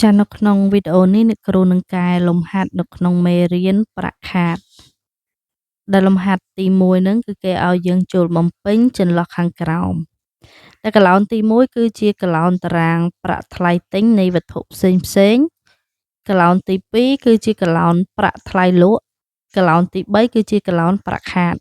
ចានៅក្នុងវីដេអូនេះអ្នកគ្រូនឹងកែលំហាត់នៅក្នុងមេរៀនប្រាក់ខាតដែលលំហាត់ទី1ហ្នឹងគឺគេឲ្យយើងចូលបំពេញចន្លោះខាងក្រោមដែលកឡោនទី1គឺជាកឡោនតារាងប្រាក់ថ្លៃទិញនៃវត្ថុផ្សេងកឡោនទី2គឺជាកឡោនប្រាក់ថ្លៃលក់កឡោនទី3គឺជាកឡោនប្រាក់ខាតអ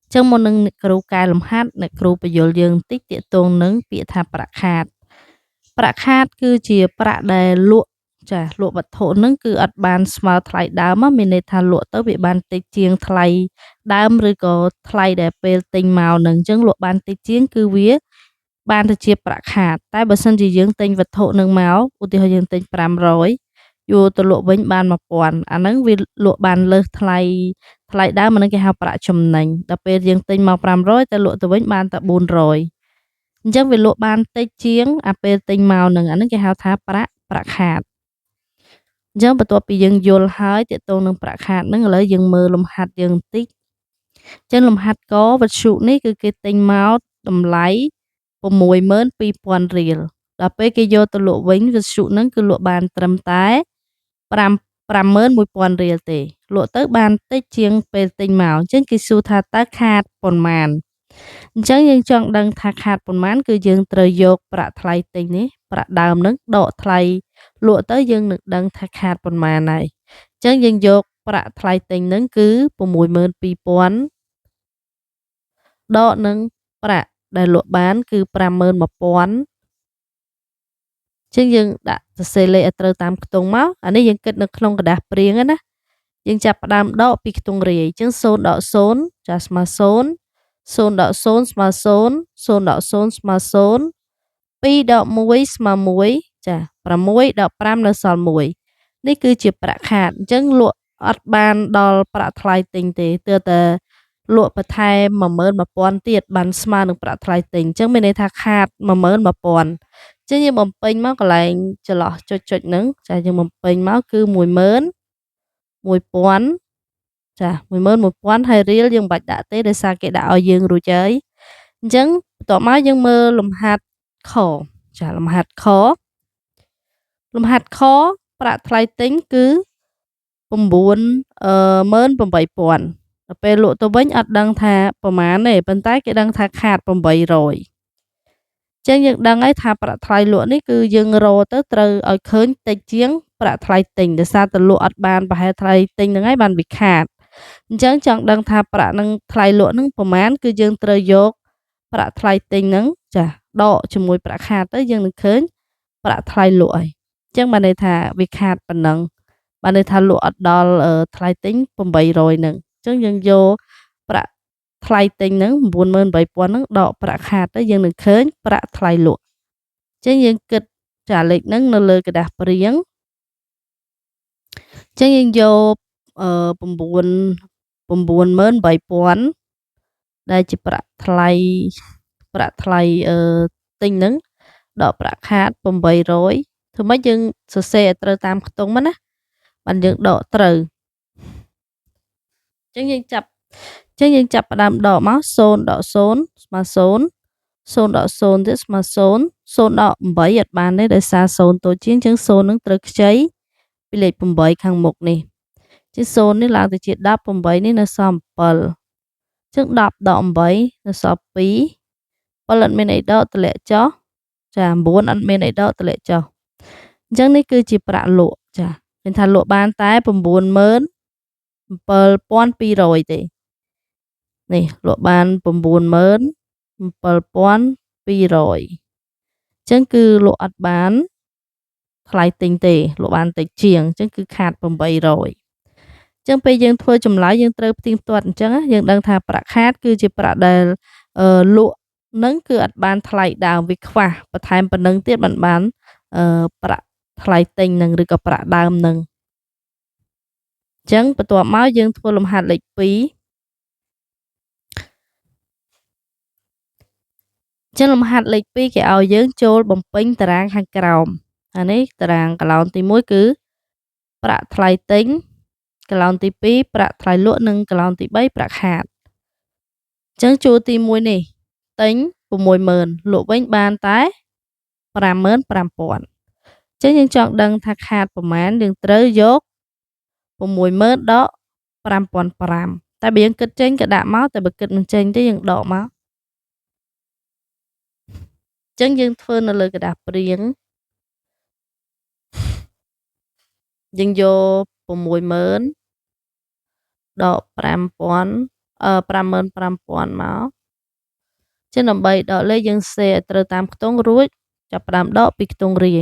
ញ្ចឹងមុននឹងអ្នកគ្រូកែលំហាត់អ្នកគ្រូបញ្យល់យើងបន្តិចទាក់ទងនឹងពាក្យថាប្រាក់ខាតគឺជាប្រាក់ដែលលក់លក់វត្ថុហ្នឹងគឺអត់បានស្មើថ្លៃដើមមានន័យថាលក់ទៅវាបានតិចជាងថ្លៃដើមឬក៏ថ្លៃដែលពេលទិញមកហ្នឹងអញ្ចឹងលក់បានតិចជាងគឺវាបានទៅជាប្រាក់ខាតតែបើសិនជាយើងទិញវត្ថុហ្នឹងមកឧទាហរណ៍យើងទិញ500យកទៅលក់វិញបាន1000អាហ្នឹងវាលក់បានលើសថ្លៃដើមអាហ្នឹងគេហៅប្រាក់ចំណេញដល់ពេលយើងទិញមក500តែលក់ទៅវិញបានតែ400អញ្ចឹងវាលក់បានតិចជាងអាពេលទិញមកហ្នឹងអាហ្នឹងគេហៅថាប្រាក់ខាតអញ្ចឹងបន្ទាប់ពីយើងយល់ហើយទាក់ទងនឹងប្រាក់ខាតហ្នឹងឥឡូវយើងមើលលំហាត់យើងបន្តិចអញ្ចឹងលំហាត់កវិទ្យុនេះគឺគេទិញមកតម្លៃ62000រៀលដល់ពេលគេយកទៅលក់វិញវិទ្យុហ្នឹងគឺលក់បានត្រឹមតែ51000រៀលទេលក់ទៅបានតិចជាងពេលទិញមកអញ្ចឹងគេសួរថាតើខាតប៉ុន្មានអញ្ចឹងយើងចង់ដឹងថាខាតប៉ុន្មានគឺយើងត្រូវយកប្រាក់ថ្លៃទិញនេះប្រាក់ដើមហ្នឹងដកថ្លៃលក់ទៅយើងនឹងដឹងថាខាតប៉ុន្មានហើយអញ្ចឹងយើងយកប្រាក់ថ្លៃទិញហ្នឹងគឺ62000ដកនឹងប្រាក់ដែលលក់បានគឺ51000ចឹងយើងដាក់សរសេរលេខឲ្យត្រូវតាមខ្ទង់មកអានេះយើងគិតនៅក្នុងក្រដាសព្រៀងណាយើងចាប់ផ្ដើមដកពីខ្ទង់រាយអញ្ចឹង0ដក0ចាស្មើ0 0ដក0ស្មើ0 0ដក0ស្មើ0 2ដក1ស្មើ1ចា6ដក5នៅសល់1នេះគឺជាប្រាក់ខាតអញ្ចឹងលក់អត់បានដល់ប្រាក់ថ្លៃទិញទេទើបតែលក់បន្ថែម11000ទៀតបានស្មើនឹងប្រាក់ថ្លៃទិញអញ្ចឹងមានន័យថាខាត11000ចឹងយើងបំពេញមកកន្លែងចន្លោះចុចហ្នឹងចាយើងបំពេញមកគឺ11000ចា11000ហើយរៀលយើងមិនបាច់ដាក់ទេដោយសារគេដាក់ឲ្យយើងរួចហើយអញ្ចឹងបន្ទាប់មកយើងមើលលំហាត់ខចាលំហាត់ខប្រាក់ថ្លៃទិញគឺ98000ដល់ពេលលក់ទៅវិញអត់ដឹងថាប្រមាណទេប៉ុន្តែគេដឹងថាខាត800ចឹងយើងដឹងហើយថាប្រាក់ថ្លៃលក់នេះគឺយើងរកទៅត្រូវឲ្យឃើញតិចជាងប្រាក់ថ្លៃទិញដោយសារតែលក់អត់បានប្រហែលថ្លៃទិញហ្នឹងហើយបានវាខាតអញ្ចឹងចង់ដឹងថាប្រាក់នឹងថ្លៃលក់ហ្នឹងប្រមាណគឺយើងត្រូវយកប្រាក់ថ្លៃទិញហ្នឹងចាដកជាមួយប្រាក់ខាតទៅយើងនឹងឃើញប្រាក់ថ្លៃលក់ហើយអញ្ចឹងបានន័យថាវាខាតប៉ុណ្ណឹងបានន័យថាលក់អត់ដល់ថ្លៃទិញ800ហ្នឹងអញ្ចឹងយើងយកប្រាក់ថ្លៃទិញហ្នឹង98000ហ្នឹងដកប្រាក់ខាតទៅយើងនឹងឃើញប្រាក់ថ្លៃលក់អញ្ចឹងយើងគិតចាលេខហ្នឹងនៅលើក្រដាសព្រៀងអញ្ចឹងយើងយក98000ដែលជាប្រាក់ថ្លៃទិញហ្នឹងដកប្រាក់ខាត800ធ្វើម៉េចយើងសរសេរឲ្យត្រូវតាមខ្ទង់មកណាបានយើងដកត្រូវអញ្ចឹងយើងចាប់ផ្ដើមដកមក0ដក0ស្មើ0 0ដក0ទៀតស្មើ0 0ដក8អត់បានទេដោយសារ0តូចជាងអញ្ចឹង0នឹងត្រូវខ្ចីពីលេខ8ខាងមុខនេះជា0នេះឡើងទៅជា10 8នេះនៅសល់7អញ្ចឹង10ដក8នៅសល់2 7អត់មានអីដកតម្លាក់ចុះចា9អត់មានអីដកតម្លាក់ចុះអញ្ចឹងនេះគឺជាប្រាក់លក់ចាឃើញថាលក់បានតែ97200ទេនេះលក់បាន97200អញ្ចឹងគឺលក់អត់បានថ្លៃទិញទេលក់បានតិចជាងអញ្ចឹងគឺខាត800អញ្ចឹងពេលយើងធ្វើចម្លើយយើងត្រូវផ្ទៀងផ្ទាត់អញ្ចឹងយើងដឹងថាប្រាក់ខាតគឺជាប្រាក់ដែលលក់នឹងគឺអត់បានថ្លៃដើមវាខ្វះបន្ថែមប៉ុណ្្នឹងទៀតបានប្រាក់ថ្លៃទិញនឹងឬក៏ប្រាក់ដើមនឹងអញ្ចឹងបន្ទាប់មកយើងធ្វើលំហាត់លេខ2ចឹងលំហាត់លេខ2គេឲ្យយើងចូលបំពេញតារាងខាងក្រោមអានេះតារាងកឡោនទី1គឺប្រាក់ថ្លៃទិញកឡោនទី2ប្រាក់ថ្លៃលក់និងកឡោនទី3ប្រាក់ខាតអញ្ចឹងជួរទី1នេះទិញ60000លក់វិញបានតែ55000 ចឹងយើងចង់ដឹងថាខាតប្រមាណយើងត្រូវយក60000ដក5500តែបើយើងគិតចេញក៏ដាក់មកតែបើគិតមិនចេញទេយើងដកមកចឹងយើងធ្វើនៅលើក្រដាសព្រាងយើងយក60000ដក5000 55000មកចឹងដើម្បីដកលេខយើងសេឲ្យត្រូវតាមខ្ទង់រួចចាប់ផ្ដើមដកពីខ្ទង់រាយ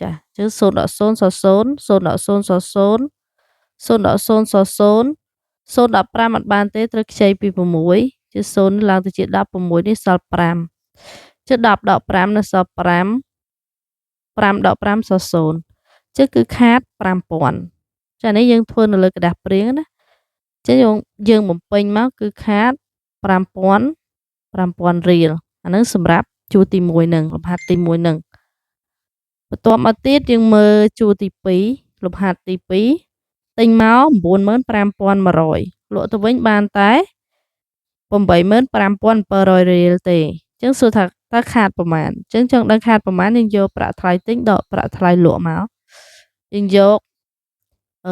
ចាចឹង0ដក0សល់0 0ដក0សល់0 0ដក0សល់0 0ដក5អត់បានទេត្រូវខ្ចីពី6ជា0ឡើងទៅជា10 6នេះសល់5ជិះ10ដក5នៅសល់5 5ដក5សល់0ចឹងគឺខាត5000ចានេះយើងធ្វើនៅលើក្រដាសព្រាងណាចឹងយើងបំពេញមកគឺខាត5000រៀលអានឹងសម្រាប់ជួរទី1នឹងលំហាត់ទី1នឹងបន្ទាប់មកទៀតយើងមើលជួរទី2លំហាត់ទី2ទិញមក95100លក់ទៅវិញបានតែ85700រៀលទេអញ្ចឹងសួរថាតើខាតប្រមាណអញ្ចឹងចង់ដឹងខាតប្រមាណយើងយកប្រាក់ថ្លៃទិញដកប្រាក់ថ្លៃលក់មកយើងយក95100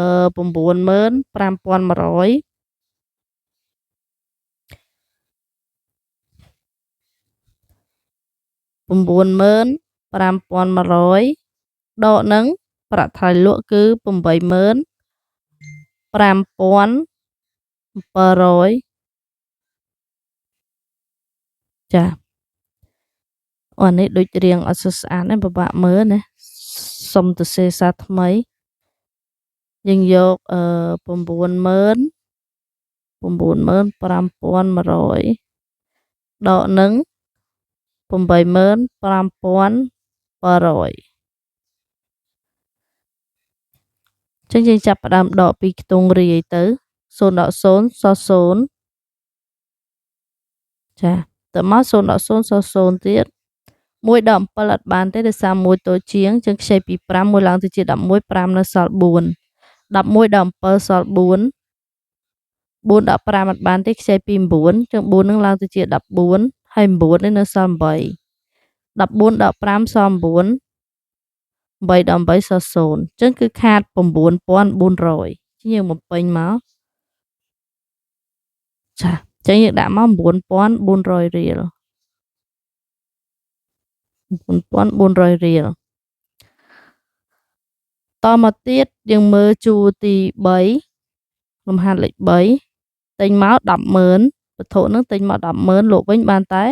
95100ដកនឹងប្រាក់ថ្លៃលក់គឺ85700ចាអានេះដូចរៀងអត់ស្អាតណាពិបាកមើលណាសុំទៅសេសារថ្មីយើងយក95100ដកនឹង85700ចឹងយើងចាប់ផ្ដើមដកពីខ្ទង់រាយទៅ0ដក0សល់0ចាទៅមក0ដក0សល់0ទៀត1ដក7អត់បានទេដោយសារ1តូចជាងចឹងខ្ចីពី5 1ឡើងទៅជា11 5នៅសល់4 11ដក7សល់4 4ដក5អត់បានទេខ្ចីពី9ចឹង4នឹងឡើងទៅជា14ហើយ9នេះនៅសល់8 14ដក5សល់9 8ដក8សល់0អញ្ចឹងគឺខាត9400យើងបំពេញមកចាអញ្ចឹងយើងដាក់មក9400រៀល9400រៀលតមកទៀតយើងមើលជួរទី3លំហាត់លេខ3ទិញមក100,000វត្ថុនឹងទិញមក100,000លក់វិញបានតែ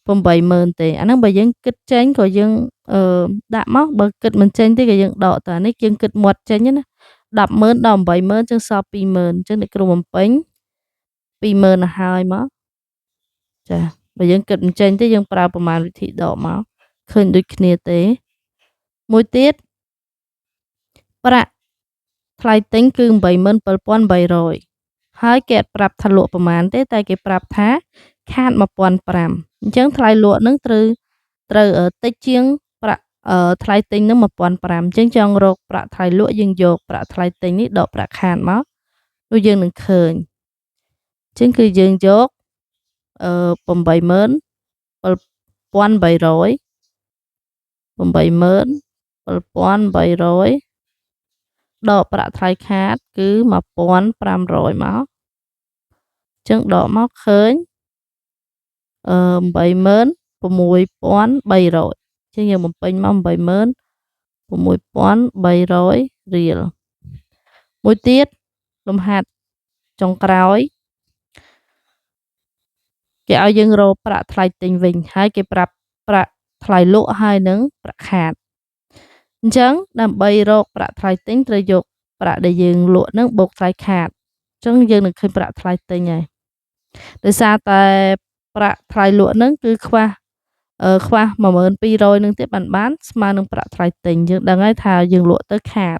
80000ទេអាហ្នឹងបើយើងគិតចេញក៏យើងដាក់មកបើគិតមិនចេញទេក៏យើងដកតែនេះយើងគិតមាត់ចេញណា100,000ដល់80000ចឹងសល់20000ចឹងអ្នកគ្រូបំពេញ20000ទៅហើយមកចាបើយើងគិតមិនចេញទេយើងប្រើប្រមាណវិធីដកមកឃើញដូចគ្នាទេមួយទៀតប្រាក់ថ្លៃទិញគឺ87300ហើយគេអត់ប្រាប់ថាលក់ប្រមាណទេតែគេប្រាប់ថាខាត1500អញ្ចឹងថ្លៃលក់នឹងត្រូវតិចជាងប្រាក់ថ្លៃទិញនឹង1500អញ្ចឹងចង់រកប្រាក់ថ្លៃលក់យើងយកប្រាក់ថ្លៃទិញនេះដកប្រាក់ខាតមកនោះយើងនឹងឃើញអញ្ចឹងគឺយើងយក87300 87300ដកប្រាក់ថ្លៃខាតគឺ1500មកចឹងដកមកឃើញ86300ចឹងយើងបំពេញមក86300រៀលមួយទៀតលំហាត់ចុងក្រោយគេឲ្យយើងរកប្រាក់ថ្លៃទិញវិញហើយគេប្រាប់ប្រាក់ថ្លៃលក់ហើយនឹងប្រាក់ខាតអញ្ចឹងដើម្បីរកប្រាក់ថ្លៃទិញត្រូវយកប្រាក់ដែលយើងលក់នឹងបូកថ្លៃខាតអញ្ចឹងយើងនឹងឃើញប្រាក់ថ្លៃទិញហើយដោយសារតែប្រាក់ថ្លៃលក់នឹងគឺខ្វះ12000នឹងទៀតបានស្មើនឹងប្រាក់ថ្លៃទិញយើងដឹងហើយថាយើងលក់ទៅខាត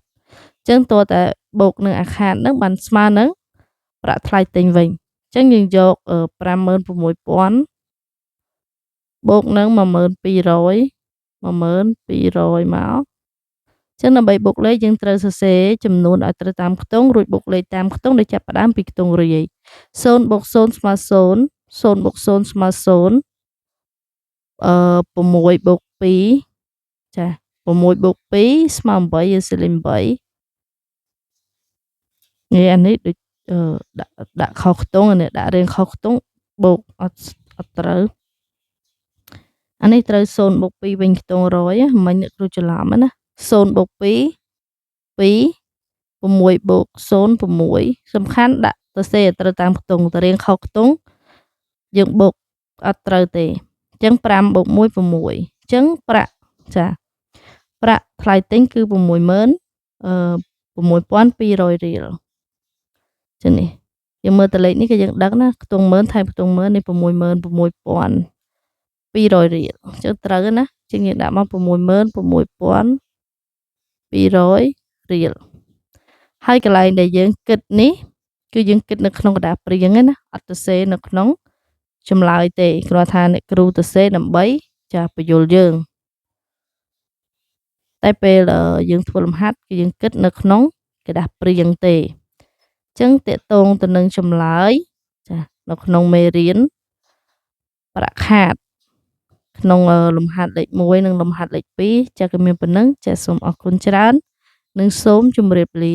អញ្ចឹងតើតែបូកនឹងអាខាតនឹងបានស្មើនឹងប្រាក់ថ្លៃទិញវិញអញ្ចឹងយើងយក56000បូកនឹង12000មកចឹងដើម្បីបុកលេខយើងត្រូវសរសេរចំនួនឲ្យត្រូវតាមខ្ទង់រួចបុកលេខតាមខ្ទង់ដោយចាប់ផ្ដើមពីខ្ទង់រាយ0បូក0ស្មើ0 0បូក0ស្មើ0 6បូក2ចា6 6 + 2 ស្មើ 8 យើងសៀលលេខ 8 នេះអានេះដូចដាក់ខុសខ្ទង់អានេះដាក់រៀងខុសខ្ទង់បូកអត់ត្រូវ អានេះត្រូវ 0 + 2 វិញខ្ទង់ 100 មិញអ្នកគ្រូច្រឡំណា 0 + 2 2 6 + 0 6 សំខាន់ដាក់សរសេរឲ្យត្រូវតាមខ្ទង់តែរៀងខុសខ្ទង់យើងបូកអត់ត្រូវទេអញ្ចឹង5 + 1 6អញ្ចឹងប្រាក់ចាប្រាក់ថ្លៃទិញគឺ 6,200 រៀលចឹងនេះយើងមើលតលេខនេះក៏យើងដឹងណាខ្ទង់1,000ថែមខ្ទង់1,000នេះ 66,200 រៀលអញ្ចឹងត្រូវណាជាងយើងដាក់មក 66,200 រៀលហើយកន្លែងដែលយើងគិតនេះគឺយើងគិតនៅក្នុងกระดาษព្រៀងណាអត់ទៅសេនៅក្នុងចម្លើយទេគ្រាន់ថាអ្នកគ្រូទៅសេដើម្បីចាបញ្យល់យើងតែពេលយើងធ្វើលំហាត់គឺយើងគិតនៅក្នុងกระดาษព្រៀងទេអញ្ចឹងតកតងទៅនឹងចម្លើយចានៅក្នុងមេរៀនប្រាក់ខាតក្នុងលំហាត់លេខ1និងលំហាត់លេខ2ចាក៏មានប៉ុណ្ណឹងចាសូមអរគុណច្រើននិងសូមជម្រាបលា